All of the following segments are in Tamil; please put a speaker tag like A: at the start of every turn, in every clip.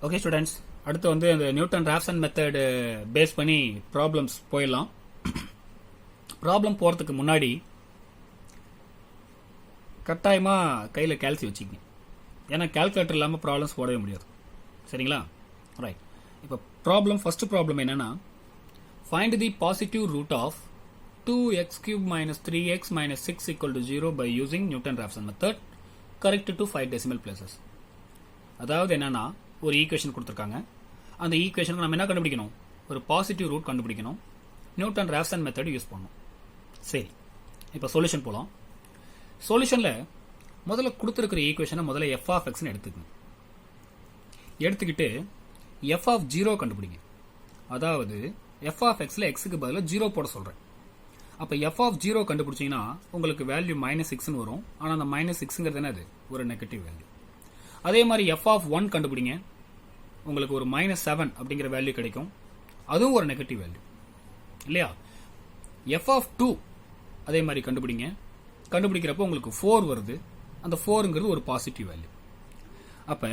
A: ஓகே ஸ்டூடெண்ட்ஸ், அடுத்து வந்து இந்த நியூட்டன் ராப்சன் மெத்தட் பேஸ் பண்ணி ப்ராப்ளம்ஸ் போயிடலாம். ப்ராப்ளம் போகிறதுக்கு முன்னாடி கட்டாயமாக கையில் கேல்சி வச்சுக்கங்க. ஏன்னா கால்குலேட்டர் இல்லாமல் ப்ராப்ளம்ஸ் போடவே முடியாது. சரிங்களா? ரைட். இப்போ ஃபர்ஸ்ட் ப்ராப்ளம் என்னன்னா, find the positive root of 2x³ - 3x - 6 = 0 by using Newton Raphson method corrected to 5 decimal places. அதாவது என்னன்னா, ஒரு ஈக்குவேஷன் கொடுத்துருக்காங்க. அந்த ஈக்குவேஷனுக்கு நம்ம என்ன கண்டுபிடிக்கணும்? ஒரு பாசிட்டிவ் ரூட் கண்டுபிடிக்கணும். நியூட்டன் ராப்சன் மெத்தட் யூஸ் பண்ணணும். சரி, இப்போ சொல்யூஷன் போகலாம். சொல்யூஷனில் முதல்ல கொடுத்துருக்கிற ஈக்குவேஷனை முதல்ல f of x எடுத்துக்கணும். எடுத்துக்கிட்டு f of 0 கண்டுபிடிங்க. அதாவது f of xல xக்கு பதிலாக 0 போட சொல்கிறேன். அப்போ f of 0 கண்டுபிடிச்சிங்கன்னா உங்களுக்கு வேல்யூ -6 வரும். ஆனால் அந்த -6ங்கிறது என்னது? ஒரு நெகட்டிவ் வேல்யூ. அதே மாதிரி f of 1 கண்டுபிடிங்க. உங்களுக்கு ஒரு -7 அப்படிங்கிற வேல்யூ கிடைக்கும். அதுவும் ஒரு நெகட்டிவ் வேல்யூ இல்லையா? f of 2 அதே மாதிரி கண்டுபிடிங்க. கண்டுபிடிக்கிறப்போ உங்களுக்கு 4 வருது. அந்த 4ங்கிறது ஒரு பாசிட்டிவ் வேல்யூ. அப்போ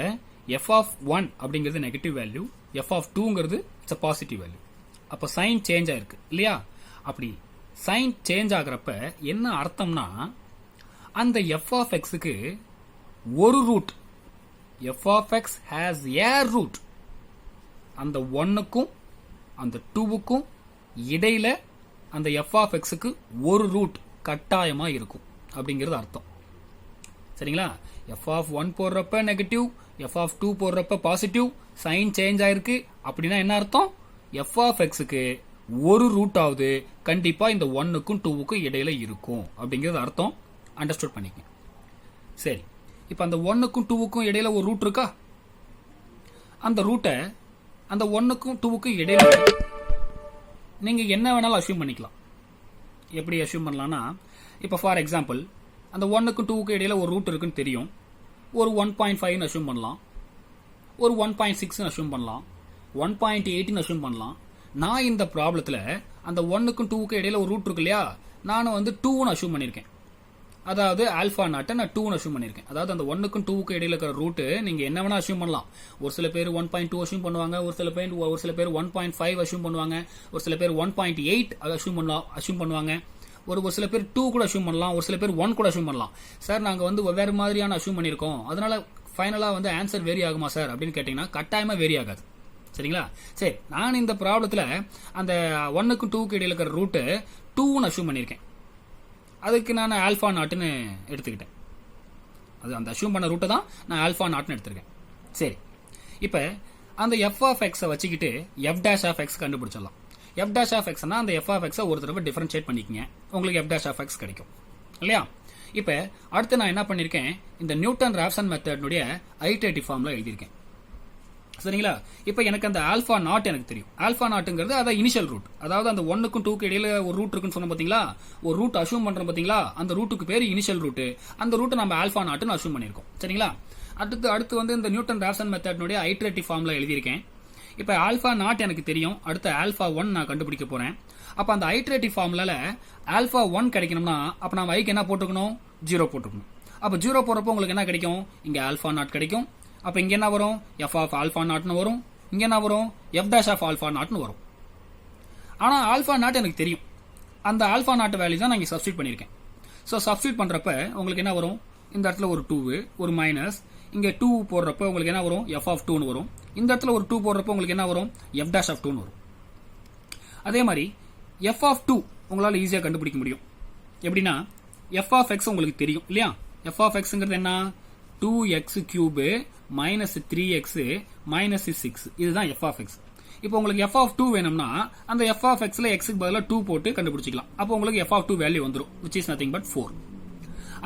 A: f of 1 அப்படிங்கிறது நெகட்டிவ் வேல்யூ, f of 2ங்கிறது இட்ஸ் a பாசிட்டிவ் வேல்யூ. அப்போ சைன் சேஞ்ச் ஆயிருக்கு இல்லையா? அப்படி சைன் சேஞ்ச் ஆகிறப்ப என்ன அர்த்தம்னா, அந்த f of xக்கு ஒரு root, f of x has a root. அந்த 1க்கும் அந்த 2க்கும் இடையில அந்த f of xக்கு ஒரு ரூட் கட்டாயமா இருக்கும் அப்படிங்கிறது அர்த்தம். சரிங்களா? f of 1 போடுறப்ப நெகட்டிவ், f of 2 போடுறப்ப பாசிட்டிவ், சைன் சேஞ்ச் ஆயிருக்கு. அப்படின்னா என்ன அர்த்தம்? f of xக்கு ஒரு ரூட் ஆகுது கண்டிப்பா இந்த 1க்கும் 2க்கும் இடையில இருக்கும் அப்படிங்கிறது அர்த்தம். அண்டர்ஸ்டாண்ட் பண்ணிக்கங்க. சரி, இப்ப அந்த 1க்கும் 2க்கும் இடையில ஒரு ரூட் இருக்கா? அந்த ரூட்டை அந்த 1க்கும் 2க்கும் இடையில நீங்க என்ன வேணாலும் அஸ்யூம் பண்ணிக்கலாம். எப்படி அஸ்யூம் பண்ணலாம்னா, இப்ப ஃபார் எக்ஸாம்பிள் அந்த 1க்கும் 2க்கும் இடையில ஒரு ரூட் இருக்குன்னு தெரியும். ஒரு 1.5 அஸ்யூம் பண்ணலாம், ஒரு 1.6 அஸ்யூம் பண்ணலாம், 1.8 அஸ்யூம் பண்ணலாம். நான் இந்த ப்ராப்ளத்துல அந்த 1க்கும் 2க்கும் இடையில ஒரு ரூட் இருக்கு இல்லையா, நானும் வந்து 2ன்னு அஸ்யூம் பண்ணியிருக்கேன். அதாவது ஆல்பா நாட்டை நான் 2ன்னு அஸ்யூம் பண்ணியிருக்கேன். அதாவது அந்த 1க்கும் 2க்கும் இடையில இருக்கிற ரூட்டு நீங்க என்ன வேணா அஸ்யூம் பண்ணலாம். ஒரு சில பேர் 1.2 அஸ்யூம் பண்ணுவாங்க, ஒரு சில பேர் 1.5 அஸ்யூம் பண்ணுவாங்க, ஒரு சில பேர் 1.8 அஸ்யூம் பண்ணுவாங்க, ஒரு சில பேர் 2 கூட அஸ்யூம் பண்ணலாம், ஒரு சில பேர் 1 கூட அஸ்யூம் பண்ணலாம். சார் நாங்க வந்து வெவ்வேறு மாதிரியான அஸ்யூம் பண்ணியிருக்கோம், அதனால ஃபைனலா வந்து ஆன்சர் வேரி ஆகுமா சார் அப்படின்னு கேட்டீங்கன்னா கட்டாயமா வேரி ஆகாது. சரிங்களா? சரி, நான் இந்த ப்ராப்ளத்துல அந்த 1க்கும் 2க்கும் இடையில இருக்கிற ரூட்டு 2ன்னு அஸ்யூம் பண்ணியிருக்கேன். அதுக்கு நான் ஆல்பா நாட்னு எடுத்துக்கிட்டேன். அது அந்த அஸ்யூம் பண்ண ரூட்டை தான் நான் ஆல்பா நாட்னு எடுத்திருக்கேன். சரி, இப்போ அந்த f of x வச்சுக்கிட்டு f dash of x கண்டுபிடிச்சிடலாம். f dash of xனா அந்த f of x ஒரு தடவை டிஃபரன்ஷியேட் பண்ணிக்கங்க, உங்களுக்கு f dash of x கிடைக்கும் இல்லையா? இப்போ அடுத்து நான் என்ன பண்ணியிருக்கேன், இந்த நியூட்டன் ராப்சன் மெத்தட்னுடைய ஐட்ரேட்டிவ் ஃபார்ம்ல எழுதியிருக்கேன். சரிங்களா? இப்போ எனக்கு அந்த ஆல்பா நாட் எனக்கு தெரியும். ஆல்பா நாட்டுங்கிறது அதான் இனிஷியல் ரூட். அதாவது அந்த 1க்கும் 2க்கும் இடையில ஒரு ரூட் இருக்குன்னு சொன்ன பாத்தீங்களா, ஒரு ரூட் அஸ்யூம் பண்றோம் பாத்தீங்களா, அந்த ரூட்டுக்கு பேர் இனிஷியல் ரூட். அந்த ரூட்டை நம்ம ஆல்பா நாட்னு அஸ்யூம் பண்ணிருக்கோம். சரிங்களா? அடுத்து வந்து இந்த நியூட்டன் ராப்சன் மெத்தட்னுடைய ஐட்ரேட்டிவ் ஃபார்ம்ல எழுதியிருக்கேன். இப்போ ஆல்பா நாட் எனக்கு தெரியும். அடுத்து ஆல்பா 1 நான் கண்டுபிடிக்க போறேன். அப்ப அந்த ஐட்ரேட்டிவ் ஃபார்முலால ஆல்பா 1 கிடைக்கணும்னா அப்ப நம்ம ஐக்கு என்ன போட்டுக்கணும்? 0 போட்டுக்கணும். அப்ப 0 போறப்போ உங்களுக்கு என்ன கிடைக்கும்? இங்க ஆல்பா நாட் கிடைக்கும். அப்ப இங்க என்ன வரும்? f of ஆல்பா நாட்னு வரும். இங்க என்ன வரும்? f dash of ஆல்பா நாட்னு வரும். ஆனா ஆல்பா நாட் எனக்கு தெரியும். அந்த ஆல்பா நாட் வேல்யூ தான் நான் இங்க சப்ஸ்டிட் பண்ணிருக்கேன். சோ சப்ஸ்டிட் பண்றப்ப உங்களுக்கு என்ன வரும்? இந்த இடத்துல ஒரு 2, ஒரு மைனஸ், இங்க 2 போடுறப்ப உங்களுக்கு என்ன வரும்? f of 2ன்னு வரும். இந்த இடத்துல ஒரு 2 போடுறப்ப உங்களுக்கு என்ன வரும்? f dash of 2ன்னு வரும். அதே மாதிரி f of 2 உங்களால ஈஸியா கண்டுபிடிக்க முடியும். எப்படின்னா f of x உங்களுக்கு தெரியும் இல்லையா? f of xங்கிறது என்ன? 2x³ - 3x - 6. இதுதான் f of x. இப்போ உங்களுக்கு f of 2 வேணும்னா அந்த f of xல xக்கு பதிலா 2 போட்டு கண்டுபிடிச்சிக்கலாம். அப்போ உங்களுக்கு f of 2 வேல்யூ வந்துரும், which is nothing but 4.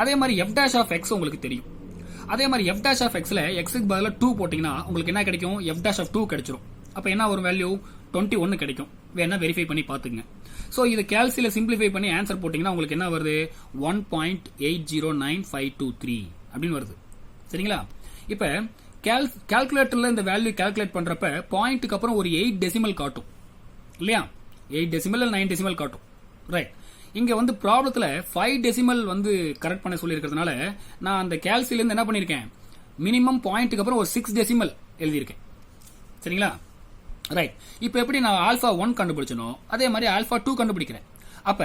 A: அதே மாதிரி f dash of x உங்களுக்கு தெரியும். அதே மாதிரி f dash of xல xக்கு பதிலா 2 போட்டீங்கன்னா உங்களுக்கு என்ன கிடைக்கும்? f dash of 2 கிடைச்சிரும். அப்ப என்ன ஒரு வேல்யூ? 21 கிடைக்கும். வேணா வெரிஃபை பண்ணி பாத்துங்க. சோ இது கால்சில சிம்பிளிஃபை பண்ணி ஆன்சர் போட்டீங்கன்னா உங்களுக்கு என்ன வருது? 1.809523 அப்படின்னு வருது. சரிங்களா? இப்ப கால்குலேட்டர்ல இந்த வேல்யூ கால்குலேட் பண்றப்ப பாயிண்ட்க்கு அப்புறம் ஒரு 8 டெசிமல் காட்டும் இல்லையா? 8 டெசிமல் இல்ல 9 டெசிமல் காட்டும். ரைட். இங்க வந்து ப்ராப்ளத்துல 5 டெசிமல் வந்து கரெக்ட் பண்ண சொல்லி இருக்கிறதுனால நான் அந்த கால்சில இருந்து என்ன பண்ணிருக்கேன்? மினிமம் பாயிண்ட்க்கு அப்புறம் ஒரு 6 டெசிமல் எழுதியிருக்கேன். சரிங்களா? ரைட். இப்போ எப்படி நான் ஆல்ஃபா 1 கண்டுபிடிச்சனோ அதே மாதிரி ஆல்ஃபா 2 கண்டுபிடிக்கிறேன். அப்ப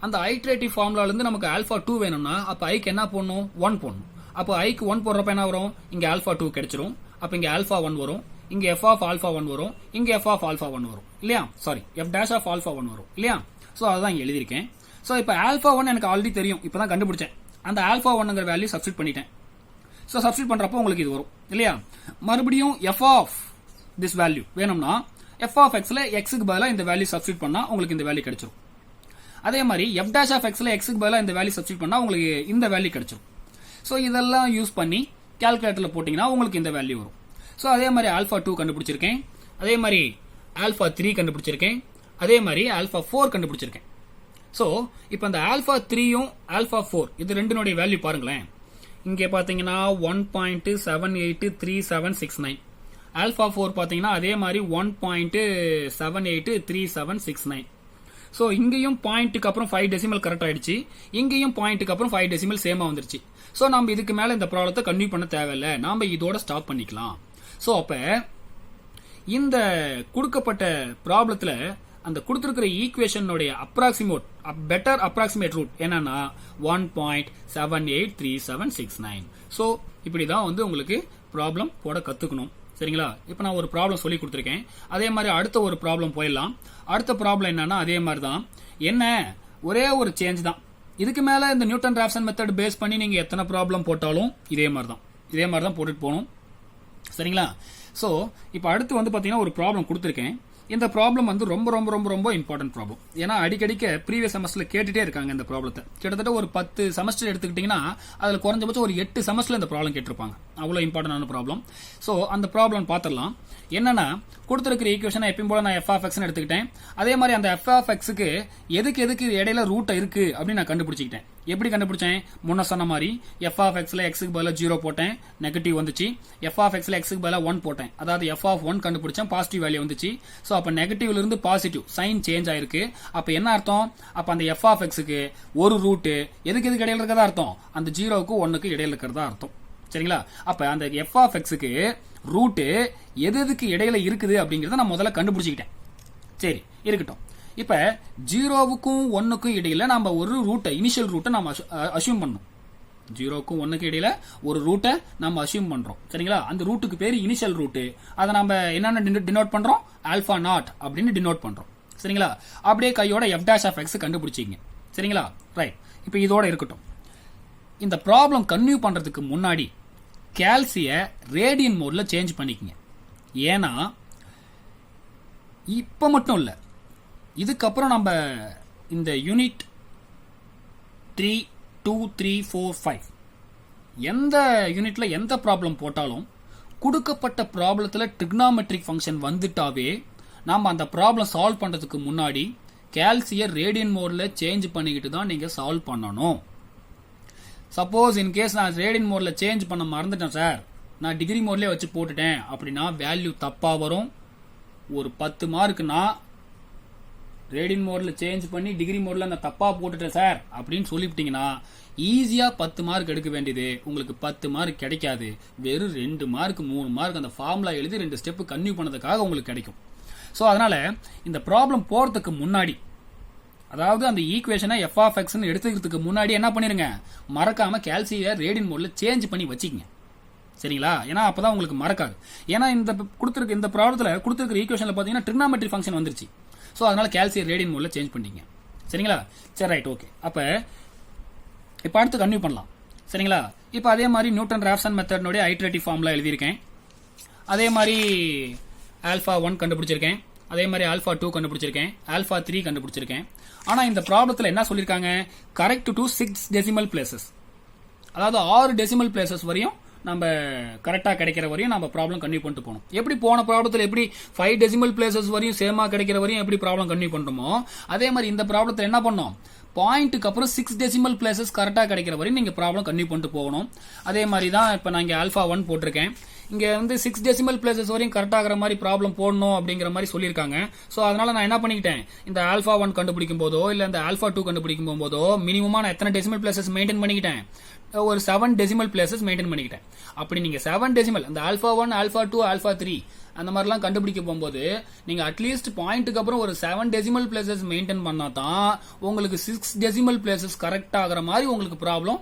A: அந்த ஐட்ரேட்டிவ் ஃபார்முலால இருந்து நமக்கு ஆல்ஃபா 2 வேணும்னா அப்ப ஐக்கு என்ன போடணும்? 1 போடணும். அப்போ ஐக்கு 1 போடுறப்ப என்ன வரும்? இங்க ஆல்ஃபா 2 கிடைச்சிரும். அப்ப இங்க ஆல்ஃபா 1 வரும், இங்க எஃப் ஆஃப் ஆல்ஃபா 1 வரும், இங்க எஃப் ஆஃப் ஆல்ஃபா 1 வரும் இல்லையா? Sorry, F dash of alpha 1 வரும் இல்லையா? சோ அதான் இங்க எழுதியிருக்கேன். சோ இப்போ ஆல்ஃபா 1 எனக்கு ஆல்ரெடி தெரியும், இப்பதான் கண்டுபிடிச்சேன். அந்த ஆல்ஃபா 1ங்கிற வேல்யூ சப்ஸ்டிட் பண்ணிட்டேன். சோ சப்ஸ்டிட் பண்றப்போ உங்களுக்கு இது வரும் இல்லையா? மறுபடியும் எஃப் ஆஃப் திஸ் வேல்யூ வேணும்னா எஃப் ஆஃப் எக்ஸ்ல எக்ஸுக்கு பதிலா இந்த வேல்யூ சப்ஸ்டிட் பண்ணா உங்களுக்கு இந்த வேல்யூ கிடைச்சிரும். அதே மாதிரி எஃப் டேஷ் ஆஃப் எக்ஸ்ல எக்ஸுக்கு பதிலா இந்த வேல்யூ சப்ஸ்டிட் பண்ணா உங்களுக்கு இந்த வேல்யூ கிடைச்சிரும். சோ இதெல்லாம் யூஸ் பண்ணி கால்குலேட்டர்ல போட்டீங்கன்னா உங்களுக்கு இந்த வேல்யூ வரும். சோ அதே மாதிரி ஆல்ஃபா 2 கண்டுபிடிச்சிருக்கேன், அதே மாதிரி ஆல்ஃபா 3 கண்டுபிடிச்சிருக்கேன், அதே மாதிரி ஆல்ஃபா 4 கண்டுபிடிச்சிருக்கேன். சோ இப்போ இந்த ஆல்ஃபா 3யும் ஆல்ஃபா 4 இது ரெண்டுனுடைய வேல்யூ பாருங்களேன். இங்கே பாத்தீங்கன்னா 1.783769, ஆல்ஃபா 4 பாத்தீங்கன்னா அதே மாதிரி 1.783769. சோ இங்கேயும் பாயிண்ட்டுக்கு அப்புறம் 5 டெசிமல் கரெக்ட் ஆயிடுச்சு, இங்கேயும் பாயிண்ட்டுக்கு அப்புறம் 5 டெசிமல் சேமா வந்துருச்சு. சோ நம்ம இதுக்கு மேல இந்த ப்ராப்ளத்தை கன்டினியூ பண்ண தேவையில்லை, நாம இதோட ஸ்டாப் பண்ணிக்கலாம். சோ அப்ப இந்த கொடுக்கப்பட்ட ப்ராப்ளத்துல அந்த கொடுத்திருக்கிற ஈக்குவேஷனுடைய பெட்டர் அப்ராக்சிமேட் ரூட் என்னன்னா 1.783769. சோ இப்படிதான் வந்து உங்களுக்கு ப்ராப்ளம் போட கத்துக்கணும். சரிங்களா? இப்போ நான் ஒரு ப்ராப்ளம் சொல்லி கொடுத்துருக்கேன். அதே மாதிரி அடுத்த ஒரு ப்ராப்ளம் போயிடலாம். அடுத்த ப்ராப்ளம் என்னன்னா அதே மாதிரி தான், என்ன ஒரே ஒரு சேஞ்ச் தான். இதுக்கு மேல இந்த நியூட்டன் ராப்சன் மெத்தட் பேஸ் பண்ணி நீங்க எத்தனை ப்ராப்ளம் போட்டாலும் இதே மாதிரி தான் போட்டுட்டு போகணும். சரிங்களா? சோ இப்போ அடுத்து வந்து பாத்தீங்கன்னா ஒரு ப்ராப்ளம் கொடுத்துருக்கேன். இந்த ப்ராப்ளம் வந்து ரொம்ப ரொம்ப ரொம்ப ரொம்ப இம்பார்ட்டன்ட் ப்ராப்ளம். ஏன்னா அடிக்கடிக்க ப்ரீவியஸ் செமஸ்டர்ல கேட்டுட்டே இருக்காங்க இந்த ப்ராப்ளத்தை. கிட்டத்தட்ட ஒரு 10 செமஸ்டர் எடுத்துக்கிட்டீங்கன்னா அதுல குறைஞ்சபட்சம் ஒரு 8 செமஸ்டர்ல இந்த ப்ராப்ளம் கேட்டிருப்பாங்க. அவ்வளவு இம்பார்ட்டன்டான ப்ராப்ளம். சோ அந்த ப்ராப்ளம் பார்த்துடலாம். என்னன்னா கொடுத்திருக்கிற ஈக்குவேஷன் எப்பயும் போல நான் எஃப் ஆஃப் எக்ஸ் எடுத்துக்கிட்டேன். அதே மாதிரி அந்த எஃப் ஆஃப் எக்ஸுக்கு எதுக்கு இடையில ரூட் இருக்கு அப்படின்னு நான் கண்டுபிடிச்சிக்கிட்டேன். எப்படி கண்டுபிடிச்சேன்? முன்ன சொன்ன மாதிரி எஃப் ஆஃப் எக்ஸ்ல எக்ஸுக்கு பதிலா 0 போட்டேன், நெகட்டிவ் வந்துச்சு. எஃப் ஆஃப் எக்ஸ்ல எக்ஸுக்கு பதிலா 1 போட்டேன், அதாவது எஃப் ஆஃப் 1 கண்டுபிடிச்சேன், பாசிட்டிவ் வேல்யூ வந்துச்சு. சோ அப்ப நெகட்டிவ்ல இருந்து பாசிட்டிவ் சைன் சேஞ்ச் ஆயிருக்கு. அப்ப என்ன அர்த்தம்? அப்ப அந்த எஃப் ஆஃப் எக்ஸுக்கு ஒரு ரூட் எதுக்கு இடையில இருக்கிறதா அர்த்தம்? அந்த 0க்கு 1க்கு இடையில இருக்கிறதா அர்த்தம். சரிங்களா? அப்ப அந்த எஃப் ஆஃப் எக்ஸுக்கு ரூட் எதுக்கு இடையில இருக்குது அப்படிங்கறத நான் முதல்ல கண்டுபிடிச்சிக்கிட்டேன். சரி இருக்கட்டும். இப்ப 0க்கும் 1க்கும் இடையில நாம ஒரு ரூட்டை, இனிஷியல் ரூட்டை நாம அசியூம் பண்ணோம். 0க்கும் 1க்கும் இடையில ஒரு ரூட்டை நாம அசியூம் பண்றோம். சரிங்களா? அந்த ரூட்டுக்கு பேரு இனிஷியல் ரூட். அதை நம்ம என்னன்னு டினோட் பண்றோம்? ஆல்பா நாட் அப்படின்னு டினோட் பண்றோம். சரிங்களா? அப்படியே கையோட எஃப் டேஷ் ஆஃப் எக்ஸ் கண்டுபிடிச்சிங்க. சரிங்களா? ரைட். இப்ப இதோட இருக்கட்டும். இந்த ப்ராப்ளம் கன்டினியூ பண்றதுக்கு முன்னாடி கால்சிய ரேடியன் மோட்ல சேஞ்ச் பண்ணிக்கங்க. ஏன்னா இப்ப மட்டும் இல்ல, இதுக்கப்புறம் நம்ம இந்த யூனிட் 3, 2, 3, 4, 5 எந்த யூனிட்ல எந்த ப்ராப்ளம் போட்டாலும் கொடுக்கப்பட்ட ப்ராப்ளத்துல ட்ரிக்னாமெட்ரிக் ஃபங்க்ஷன் வந்துட்டாவே நாம அந்த ப்ராப்ளம் சால்வ் பண்றதுக்கு முன்னாடி கால்சிய ரேடியன் மோட்ல சேஞ்ச் பண்ணிக்கிட்டு தான் நீங்க சால்வ் பண்ணணும். சப்போஸ் இன் கேஸ் நான் ரேடியன் மோட்ல சேஞ்ச் பண்ண மறந்துட்டேன் சார், நான் டிகிரி மோட்லயே வச்சு போட்டுட்டேன் அப்படின்னா வேல்யூ தப்பா வரும். ஒரு 10 மார்க்னா ரேடியன் மோட்ல சேஞ்ச் பண்ணி டிகிரி மோட்ல நான் தப்பா போட்டுட்டேன் சார் அப்படின்னு சொல்லிவிட்டீங்கன்னா ஈஸியா 10 மார்க் எடுக்க வேண்டியது உங்களுக்கு 10 மார்க் கிடைக்காது. வெறும் 2 மார்க் 3 மார்க் அந்த ஃபார்முலா எழுதி 2 ஸ்டெப் கன்டினியூ பண்ணதுக்காக உங்களுக்கு கிடைக்கும். சோ அதனால இந்த ப்ராப்ளம் போறதுக்கு முன்னாடி, அதாவது அந்த ஈக்குவேஷனை எஃப் ஆஃப் எக்ஸ் எடுத்துக்கிறதுக்கு முன்னாடி என்ன பண்ணிருங்க, மறக்காம கால்சிய ரேடியன் மோட்ல சேஞ்ச் பண்ணி வச்சுக்கங்க. சரிங்களா? ஏன்னா அப்பதான் உங்களுக்கு மறக்காது. ஏன்னா இந்த கொடுத்திருக்க இந்த ப்ராப்ளத்துல கொடுத்திருக்கிற ஈக்குவேஷன்ல பாத்தீங்கன்னா ட்ரிக்னாமெட்ரிக் ஃபங்க்ஷன் வந்துருச்சு. சோ அதனால கால்சிய ரேடியன் மோட்ல சேஞ்ச் பண்ணிட்டீங்க. சரிங்களா? சரி ரைட் ஓகே. அப்ப இப்ப அடுத்து கன்டினியூ பண்ணலாம். சரிங்களா? இப்ப அதே மாதிரி நியூட்டன் ராப்சன் மெத்தட்னுடைய ஐட்ரேட்டிவ் ஃபார்முலா எழுதியிருக்கேன். அதே மாதிரி ஆல்பா 1 கண்டுபிடிச்சிருக்கேன், அதே மாதிரி ஆல்பா 2 கண்டுபிடிச்சிருக்கேன், ஆல்பா 3 கண்டுபிடிச்சிருக்கேன். ஆனா இந்த ப்ராப்ளத்துல என்ன சொல்லிருக்காங்க? கரெக்ட் டு 6 டெசிமல் பிளேசஸ், அதாவது 6 டெசிமல் பிளேசஸ் வரையும் நம்ம கரெக்டா கிடைக்கிற வரையும் நம்ம ப்ராப்ளம் கன்டினியூ பண்ணிட்டு போகணும். எப்படி போன ப்ராப்ளத்துல எப்படி 5 டெசிமல் பிளேசஸ் வரையும் சேமா கிடைக்கிற வரையும் எப்படி ப்ராப்ளம் கன்டினியூ பண்றோமோ அதே மாதிரி இந்த ப்ராப்ளத்துல என்ன பண்ணோம்? பாயிண்ட்டுக்கு அப்புறம் 6 டெசிமல் பிளேசஸ் கரெக்டா கிடைக்கிற வரையும் நீங்க ப்ராப்ளம் கன்டினியூ பண்ணிட்டு போகணும். அதே மாதிரி தான் இப்ப நான் இங்க ஆல்பா 1 போட்டிருக்கேன். இங்க வந்து 6 டெசிமல் பிளேசஸ் வரையும் கரெக்ட் ஆகிற மாதிரி ப்ராப்ளம் போடணும் அப்படிங்கிற மாதிரி சொல்லியிருக்காங்க. ஸோ அதனால நான் என்ன பண்ணிக்கிட்டேன், இந்த ஆல்ஃபா 1 கண்டுபிடிக்கும் போதோ இல்ல இந்த ஆல்ஃபா 2 கண்டுபிடிக்கும் போதோ மினிமமா நான் எத்தனை டெசிமல் பிளேசஸ் மெயின்டைன் பண்ணிக்கிட்டேன், ஒரு 7 டெசிமல் பிளேசஸ் மெயின்டைன் பண்ணிக்கிட்டேன். அப்படி நீங்க 7 டெசிமல் இந்த ஆல்ஃபா 1 ஆல்ஃபா 2 ஆல்ஃபா 3 அந்த மாதிரிலாம் கண்டுபிடிக்க போகும்போது நீங்க அட்லீஸ்ட் பாயிண்ட்டுக்கு அப்புறம் ஒரு 7 டெசிமல் பிளேசஸ் மெயின்டைன் பண்ணா தான் உங்களுக்கு 6 டெசிமல் பிளேசஸ் கரெக்ட் ஆகிற மாதிரி உங்களுக்கு ப்ராப்ளம்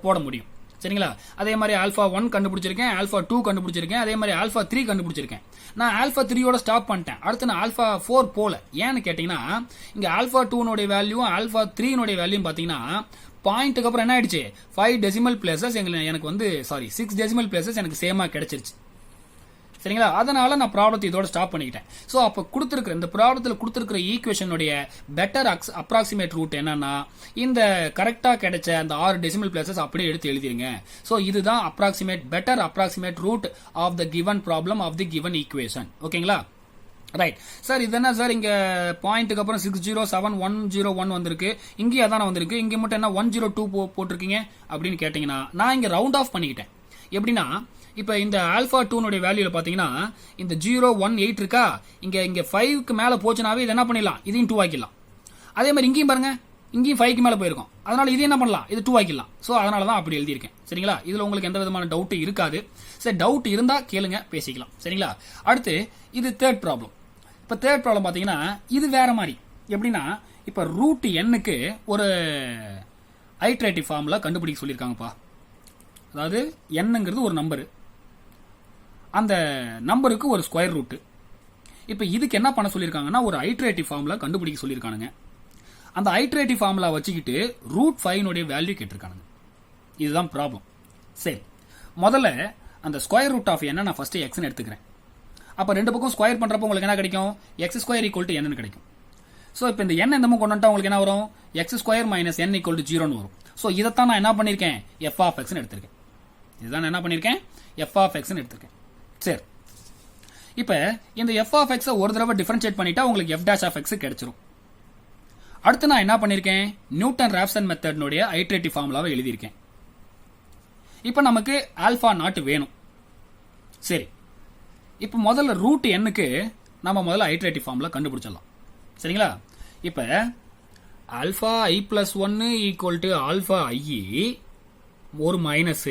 A: போட முடியும். சரிங்களா? அதே மாதிரி ஆல்ஃபா 1 கண்டுபிடிச்சிருக்கேன், ஆல்ஃபா 2 கண்டுபிடிச்சிருக்கேன், அதே மாதிரி ஆல்ஃபா 3 கண்டுபிடிச்சிருக்கேன். நான் ஆல்ஃபா 3யோட ஸ்டாப் பண்ணிட்டேன். அடுத்து நான் ஆல்ஃபா 4 போல. ஏன்னு கேட்டீங்கன்னா இங்க ஆல்ஃபா 2 வேல்யூ ஆல்ஃபா 3 வேல்யூ பாத்தீங்கன்னா பாயிண்ட்டுக்கு அப்புறம் என்ன ஆயிடுச்சு, 5 டெசிமல் பிளேசஸ் எனக்கு வந்து 6 டெசிமல் பிளேசஸ் எனக்கு சேமா கிடைச்சிருச்சு. சரிங்களா? அதனால நான் ப்ராப்ளத்தை இதோட ஸ்டாப் பண்ணிக்கிட்டேன். ஸோ அப்போ கொடுத்துருக்கிற இந்த ப்ராப்ளத்தில் கொடுத்துருக்கிற ஈக்குவேஷனுடைய பெட்டர் அப்ராக்சிமேட் ரூட் என்னன்னா இந்த கரெக்டா கிடைச்ச அந்த 6 டெசிமல் பிளேசஸ் அப்படியே எடுத்து எழுதிருங்க. ஸோ இதுதான் better approximate root of the given problem of the given equation. ஓகேங்களா? ரைட் சார், இது என்ன சார் இங்க பாயிண்ட்டுக்கு அப்புறம் 607 101 வந்திருக்கு, இங்கேயும் அதான வந்திருக்கு, இங்க மட்டும் என்ன 102 போட்டிருக்கீங்க அப்படின்னு கேட்டீங்கன்னா நான் இங்க ரவுண்ட் ஆஃப் பண்ணிக்கிட்டேன். எப்படின்னா இப்ப இந்த ஆல்பா 2 வேல்யூல பாத்தீங்கன்னா இந்த 018 இருக்கா, இங்க 5க்கு மேல போச்சுனாவே இது என்ன பண்ணிடலாம், இதையும் 2 ஆக்கிடலாம். அதே மாதிரி இங்கேயும் பாருங்க, இங்கேயும் 5க்கு மேல போயிருக்கும், அதனால இது என்ன பண்ணலாம், இது 2 ஆக்கிடலாம். சோ அதனால தான் அப்படி எழுதியிருக்கேன். சரிங்களா? இதுல உங்களுக்கு எந்த விதமான டவுட் இருக்காது. சரி, டவுட் இருந்தா கேளுங்க, பேசிக்கலாம். சரிங்களா? அடுத்து இது தேர்ட் ப்ராப்ளம். இப்ப தேர்ட் ப்ராப்ளம் பாத்தீங்கன்னா இது வேற மாதிரி. எப்படின்னா இப்ப ரூட் எண்ணுக்கு ஒரு ஐட்ரேட்டிவ் ஃபார்முலா கண்டுபிடிக்க சொல்லியிருக்காங்கப்பா. அதாவது என்னங்கிறது ஒரு நம்பரு, அந்த நம்பருக்கு ஒரு ஸ்கொயர் ரூட். இப்ப இதுக்கு என்ன பண்ண சொல்லியிருக்காங்கன்னா ஒரு ஐட்ரேட்டிவ் ஃபார்முலா கண்டுபிடிக்க சொல்லியிருக்கானுங்க. அந்த ஐட்ரேட்டிவ் ஃபார்முலா வச்சுக்கிட்டு ரூட் 5 வேல்யூ கேட்டிருக்கானுங்க. இதுதான் ப்ராப்ளம். சரி, முதல்ல அந்த ஸ்கொயர் ரூட் ஆஃப் என்ன நான் ஃபர்ஸ்ட் எக்ஸ்னு எடுத்துக்கிறேன். அப்ப ரெண்டு பக்கம் ஸ்கொயர் பண்றப்ப உங்களுக்கு என்ன கிடைக்கும், X square equal to n கிடைக்கும். சோ இப்போ இந்த n இந்த பக்கம் கொண்டு வந்துட்டா உங்களுக்கு என்ன வரும், X square minus n equal to 0 வரும். சோ இதைத்தான் நான் என்ன பண்ணிருக்கேன், f ஆஃப் x எடுத்திருக்கேன். இதுதான் நான் என்ன பண்ணிருக்கேன், f ஆஃப் x எடுத்திருக்கேன். சரி, இப்ப இந்த f ஆஃப் x ஒரு தடவை டிஃபரன்ஷியேட் பண்ணிட்டா உங்களுக்கு f டாஷ் ஆஃப் x கிடைச்சிரும். அடுத்து நான் என்ன பண்ணிருக்கேன், நியூட்டன் ராப்சன் மெத்தட்னுடைய ஐட்ரேட்டிவ் ஃபார்முலாவை எழுதியிருக்கேன். இப்ப நமக்கு ஆல்பா நாட் வேணும். சரி, இப்ப முதல்ல ரூட் எண்ணுக்கு நம்ம முதல்ல ஐட்ரேட்டிவ் ஃபார்முலா கண்டுபிடிச்சிடலாம். சரிங்களா? இப்ப alpha i plus 1 equal to alpha i ஒரு மைனஸ்,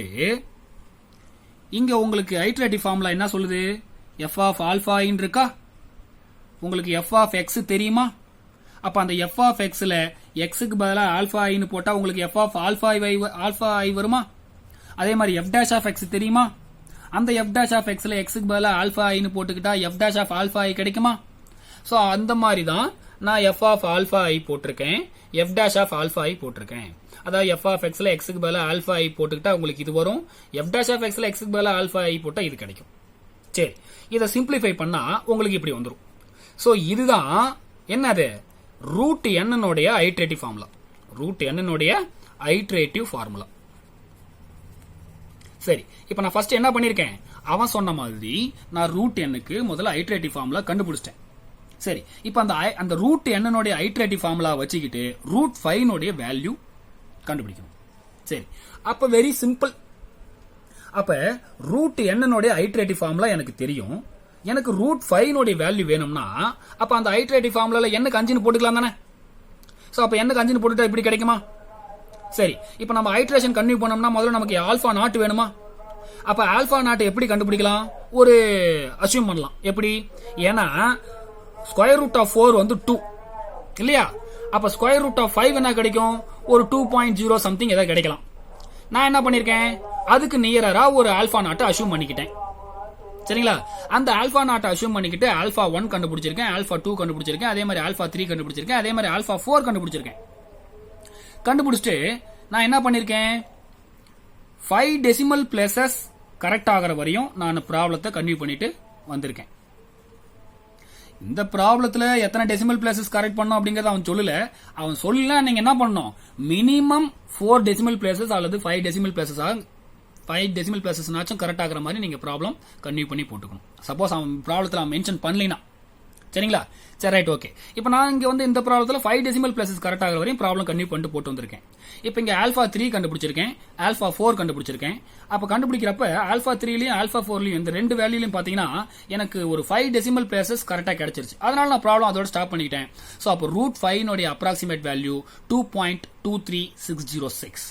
A: இங்க உங்களுக்கு ஐட்ரேட்டிவ் ஃபார்முலா என்ன சொல்லுது, f ஆஃப் ஆல்பா இருக்கா, உங்களுக்கு f ஆஃப் x தெரியுமா, அப்ப அந்த f ஆஃப் xல xக்கு பதிலா ஆல்பா ஐன்னு போட்டா உங்களுக்கு f ஆஃப் ஆல்பா i வருமா. அதே மாதிரி f டாஷ் ஆஃப் x தெரியுமா, அந்த f டாஷ் ஆஃப் xல xக்கு பதிலா ஆல்பா ஐன்னு போட்டுக்கிட்டா f dash of alpha i கிடைக்குமா. சோ அந்த மாதிரி தான் நான் f ஆஃப் ஆல்பா i போட்டிருக்கேன், f dash of alpha i போட்டிருக்கேன். அதாவது f ஆஃப் xல xக்கு பதிலா ஆல்பா i போட்டுக்கிட்டா உங்களுக்கு இது வரும், f டாஷ் ஆஃப் xல xக்கு பதிலா ஆல்பா i போட்டா இது கிடைக்கும். சரி, இதை சிம்பிளிஃபை பண்ணா உங்களுக்கு இப்படி வந்துரும். சோ இதுதான் என்னது, ரூட் என்னுடைய ஐட்ரேட்டிவ் ஃபார்முலா. ரூட் என்னுடைய ஐட்ரேட்டிவ் ஃபார்முலா. சரி, இப்ப நான் ஃபர்ஸ்ட் என்ன பண்ணிருக்கேன், அவன் சொன்ன மாதிரி நான் ரூட் எண்ணுக்கு முதல்ல ஐட்ரேட்டிவ் ஃபார்முலா கண்டுபிடிச்சிட்டேன். சரி, இப்ப அந்த ரூட் என்னுடைய ஐட்ரேட்டிவ் ஃபார்முலா வச்சுக்கிட்டு ரூட் 5 வேல்யூ கண்டுபிடிக்கணும். சரி, அப்ப வெரி சிம்பிள். அப்ப ரூட் என்னுடைய ஐட்ரேட்டிவ் ஃபார்முலா எனக்கு தெரியும், எனக்கு ரூட் 5 வேல்யூ வேணும்னா அப்ப அந்த ஐட்ரேட்டிவ் ஃபார்முலால என்னக்கு 5 போட்டுக்கலாம் தானே. சோ அப்ப என்னக்கு 5 போட்டுட்டா இப்படி கிடைக்குமா. சரி, இப்ப நம்ம ஐட்ரேஷன் கன்டினியூ பண்ணோம்னா முதல்ல நமக்கு ஆல்பா நாட் வேணுமா. அப்ப ஆல்பா நாட் எப்படி கண்டுபிடிக்கலாம், ஒரு அஸ்யூம் பண்ணலாம். எப்படி, ஏன்னா ஸ்கொயர் ரூட் ஆஃப் 4 வந்து 2 இல்லையா, அப்ப ஸ்கொயர் ரூட் ஆஃப் 5 என்ன கிடைக்கும், ஒரு 2.0 சம்திங் ஏதாவது கிடைக்கலாம். நான் என்ன பண்ணிருக்கேன், அதுக்கு நியரா ஒரு ஆல்பா நாட் அஸ்யூம் பண்ணிக்கிட்டேன். சரிங்களா? அந்த ஆல்பா நாட் அஸ்யூம் பண்ணிக்கிட்டு ஆல்பா 1 கண்டுபிடிச்சிருக்கேன், ஆல்பா 2 கண்டுபிடிச்சிருக்கேன், அதே மாதிரி ஆல்பா 3 கண்டுபிடிச்சிருக்கேன், அதே மாதிரி ஆல்பா 4 கண்டுபிடிச்சிருக்கேன். கண்டுபிடிச்சிட்டு நான் என்ன பண்ணிருக்கேன், 5 டெசிமல் பிளேசஸ் கரெக்ட் ஆகிற வரையும் நான் ப்ராப்ளத்தை கன்டினியூ பண்ணிட்டு வந்திருக்கேன். இந்த ப்ராப்ளத்துல எத்தனை டெசிமல் பிளேசஸ் கரெக்ட் பண்ணணும் அப்படிங்கறத அவன் சொல்லல. அவன் சொல்லல, நீங்க என்ன பண்ணணும், மினிமம் 4 டெசிமல் பிளேசஸ் அல்லது 5 டெசிமல் பிளேசஸ் கரெக்ட் ஆகிற மாதிரி நீங்க ப்ராப்ளம் கன்டினியூ பண்ணி போட்டுக்கணும். சப்போஸ் அவன் ப்ராப்ளத்துல அவன் மென்ஷன் பண்ணலினா சரிங்களா? சரி, ரைட், ஓகே. இப்போ நான் இங்க வந்து இந்த ப்ராப்ளத்தில் 5 டெசிமல் பிளேசஸ் கரெக்ட் ஆகிற வரையும் ப்ராப்ளம் கண்டினியூ பண்ணிட்டு போட்டு வந்திருக்கேன். இப்போ இங்க ஆல்ஃபா 3 கண்டுபிடிச்சிருக்கேன், ஆல்ஃபா 4 கண்டுபிடிச்சிருக்கேன். அப்போ கண்டுபிடிக்கிறப்ப ஆல்ஃபா 3லயும் ஆல்ஃபா 4லயும் இந்த ரெண்டு வேல்யூலையும் பாத்தீங்கன்னா எனக்கு ஒரு 5 டெசிமல் பிளேசஸ் கரெக்டா கிடைச்சிருச்சு. அதனால நான் ப்ராப்ளம் அதோட ஸ்டாப் பண்ணிக்கிட்டேன். ஸோ அப்போ √5 உடைய அப்ராக்சிமேட் வேல்யூ 2.23606.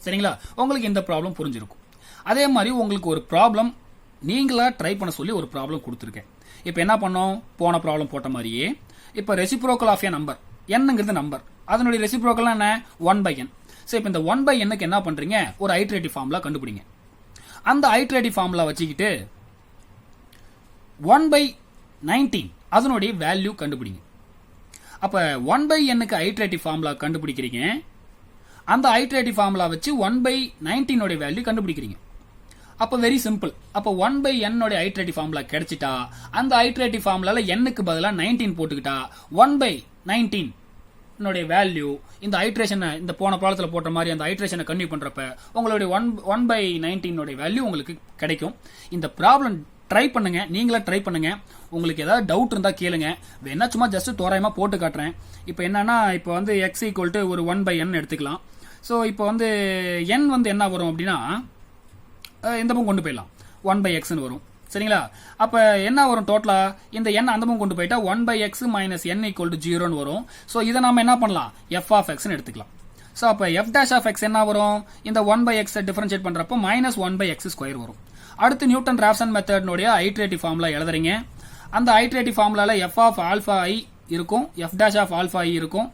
A: சரிங்களா? உங்களுக்கு இந்த ப்ராப்ளம் புரிஞ்சிருக்கும். அதே மாதிரி உங்களுக்கு ஒரு ப்ராப்ளம் நீங்களா ட்ரை பண்ண சொல்லி ஒரு ப்ராப்ளம் கொடுத்துருக்கேன். இப்போ என்ன பண்ணோம்? போன ப்ராப்ளம் போட்ட மாதிரியே இப்போ ரெசிப்ரோக்கல் ஆஃப் ஏ நம்பர், என்னங்கிறது நம்பர், அதனுடைய ரெசிப்ரோக்கல் என்ன? 1/n. ஸோ இப்போ இந்த 1/nக்கு என்ன பண்றீங்க? ஒரு ஐட்ரேட்டிவ் ஃபார்முலா கண்டுபிடிங்க. அந்த ஐட்ரேட்டிவ் ஃபார்முலா வச்சுக்கிட்டு 1/19 அதனுடைய வேல்யூ கண்டுபிடிங்க. அப்ப 1/nக்கு ஐட்ரேட்டிவ் ஃபார்முலா கண்டுபிடிக்கிறீங்க. அந்த ஐட்ரேட்டிவ் ஃபார்முலா வச்சு 1/19 உடைய வேல்யூ கண்டுபிடிக்கிறீங்க. அப்ப வெரி சிம்பிள். அப்ப 1/n உடைய ஐட்ரேட்டிவ் ஃபார்முலா கிடைச்சிட்டா அந்த ஐட்ரேட்டிவ் ஃபார்முலால n-க்கு பதிலா 19 போட்டுக்கிட்டா 1/19 உடைய வேல்யூ இந்த ஐட்ரேஷனை இந்த போன ப்ராப்ளத்தில் போட்ட மாதிரி அந்த ஐட்ரேஷனை கன்டினியூ பண்றப்ப உங்களுடைய 1/19 உடைய வேல்யூ உங்களுக்கு கிடைக்கும். இந்த ப்ராப்ளம் ட்ரை பண்ணுங்க, நீங்களா ட்ரை பண்ணுங்க. உங்களுக்கு ஏதாவது டவுட் இருந்தா கேளுங்க. வேணா சும்மா ஜஸ்ட் தோராயமா போட்டு காட்டுறேன். இப்போ என்னன்னா இப்போ வந்து x = ஒரு 1/n எடுத்துக்கலாம். ஸோ இப்போ வந்து n வந்து என்ன வரும் அப்படின்னா இந்த பக்கம் கொண்டு போயிடலாம், 1/xன்னு வரும். சரிங்களா? அப்ப என்ன வரும் டோட்டலா? இந்த n அந்த பக்கம் கொண்டு போயிட்டா 1/x - n = 0ன்னு வரும். ஸோ இதை நாம என்ன பண்ணலாம்? f(x)ன்னு எடுத்துக்கலாம். ஸோ அப்ப f' என்ன வரும்? இந்த 1/x டிஃபரன்ஷியேட் பண்றப்போ -1/x² வரும். அடுத்து நியூட்டன் ராப்சன் மெத்தட்னுடைய ஐட்ரேட்டிவ் ஃபார்முலா எழுதுறீங்க. அந்த ஐட்ரேட்டிவ் ஃபார்முலால f(α i) இருக்கும், f'(α i) இருக்கும்.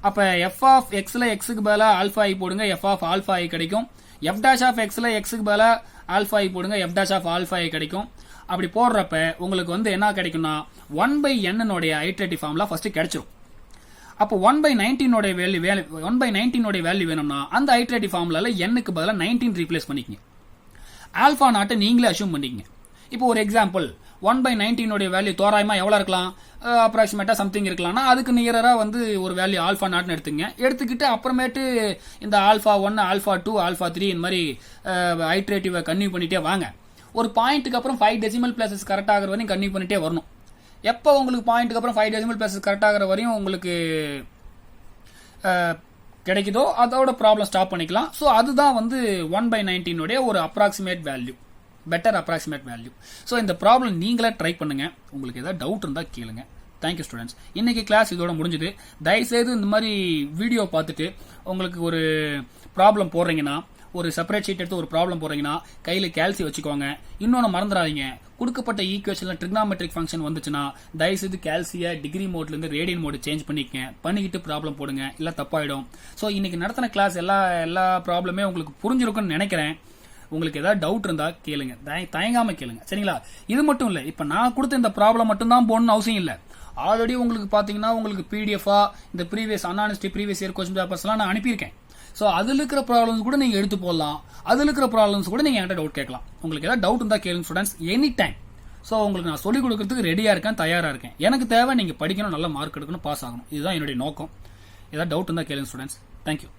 A: அப்ப f(x)ல x-க்கு பதிலா ஆல்பா i போடுங்க, f(α i) கிடைக்கும். f'(x)ல x-க்கு பதிலா ஆல்பா i போடுங்க, f'(α i) கிடைக்கும். அப்படி போடுறப்ப உங்களுக்கு வந்து என்ன கிடைக்கும்னா 1/n உடைய ஐட்ரேட்டிவ் ஃபார்முலா ஃபர்ஸ்ட் கிடைச்சிரும். அப்போ 1/19 உடைய வேல்யூ வேணும்னா அந்த ஐட்ரேட்டிவ் ஃபார்முலால n-க்கு பதிலா 19 ரீப்ளேஸ் பண்ணிக்கங்க. ஆல்பா நாட்டை நீங்களே அஷ்யூம் பண்ணிக்கங்க. இப்போ ஒரு எக்ஸாம்பிள் 1/19 உடைய வேல்யூ தோராயமா எவ்வளவு இருக்கலாம்? அப்ராக்சிமேட்டா சம்திங் இருக்கலாம்னா அதுக்கு நியரா வந்து ஒரு வேல்யூ ஆல்பா நாட்னு எடுத்துக்கிட்டு அப்புறமேட்டு இந்த ஆல்பா 1, ஆல்பா 2, ஆல்பா 3 இந்த மாதிரி ஐட்ரேட்டிவ் கன்டினியூ பண்ணிட்டே வாங்க. ஒரு பாயிண்ட்டுக்கு அப்புறம் 5 டெசிமல் பிளேசஸ் கரெக்ட் ஆகிற வரையும் கன்டினியூ பண்ணிட்டே வரணும். எப்போ உங்களுக்கு பாயிண்ட்டுக்கு அப்புறம் 5 டெசிமல் பிளேசஸ் கரெக்ட் ஆகிற வரையும் உங்களுக்கு கிடைக்குதோ அதோட ப்ராப்ளம் ஸ்டாப் பண்ணிக்கலாம். ஸோ அதுதான் வந்து 1/19 உடைய ஒரு approximate value, better approximate value. So இந்த ப்ராப்ளம் நீங்களே ட்ரை பண்ணுங்க. உங்களுக்கு ஏதாவது டவுட் இருந்தா கேளுங்க. Thank you students. இன்னைக்கு கிளாஸ் இதோட முடிஞ்சது. தயவுசெய்து இந்த மாதிரி வீடியோ பார்த்துட்டு உங்களுக்கு ஒரு ப்ராப்ளம் போடுறீங்கன்னா, ஒரு செப்பரேட் ஷீட் எடுத்து ஒரு ப்ராப்ளம் போடுறீங்கன்னா கையில கேல்சி வச்சுக்கோங்க. இன்னொன்னு மறந்துடாதீங்க, கொடுக்கப்பட்ட ஈக்குவேஷன்ல ட்ரிக்னாமெட்ரிக் ஃபங்க்ஷன் வந்துச்சுன்னா தயவுசெய்து கேல்சியை டிகிரி மோட்ல இருந்து ரேடியன் மோடு சேஞ்ச் பண்ணிக்கிட்டு ப்ராப்ளம் போடுங்க, இல்ல தப்பாயிடும். ஸோ இன்னைக்கு நடத்தின கிளாஸ் எல்லா ப்ராப்ளமே உங்களுக்கு புரிஞ்சிருக்கும்னு நினைக்கிறேன். உங்களுக்கு ஏதாவது டவுட் இருந்தா கேளுங்க, தயங்காம கேளுங்க. சரிங்களா? இது மட்டும் இல்ல, இப்ப நான் கொடுத்த இந்த ப்ராப்ளம் மட்டும் தான் போடணும்னு அவசியம் இல்ல. ஆல்ரெடி உங்களுக்கு பாத்தீங்கன்னா உங்களுக்கு பிடிஎஃபா இந்த ப்ரீவியஸ் அன்ஹானஸ்டி ப்ரீவியஸ் இயர் கொஸ்டின் பேப்பர்ஸ் எல்லாம் நான் அனுப்பியிருக்கேன். ஸோ அதுல இருக்கிற ப்ராப்ளம்ஸ் கூட நீங்க எடுத்து போடலாம். அதுல இருக்கிற ப்ராப்ளம்ஸ் கூட நீங்க என்கிட்ட டவுட் கேட்கலாம். உங்களுக்கு ஏதாவது டவுட் இருந்தா கேளுங்க ஸ்டூடெண்ட்ஸ், எனி டைம். ஸோ உங்களுக்கு நான் சொல்லிக் கொடுக்கறதுக்கு ரெடியா இருக்கேன், தயாரா இருக்கேன். எனக்கு தேவை நீங்க படிக்கணும், நல்ல மார்க் எடுக்கணும், பாஸ் ஆகணும். இதுதான் என்னுடைய நோக்கம். ஏதாவது டவுட் இருந்தா கேளுங்க ஸ்டூடெண்ட்ஸ். தேங்க்யூ.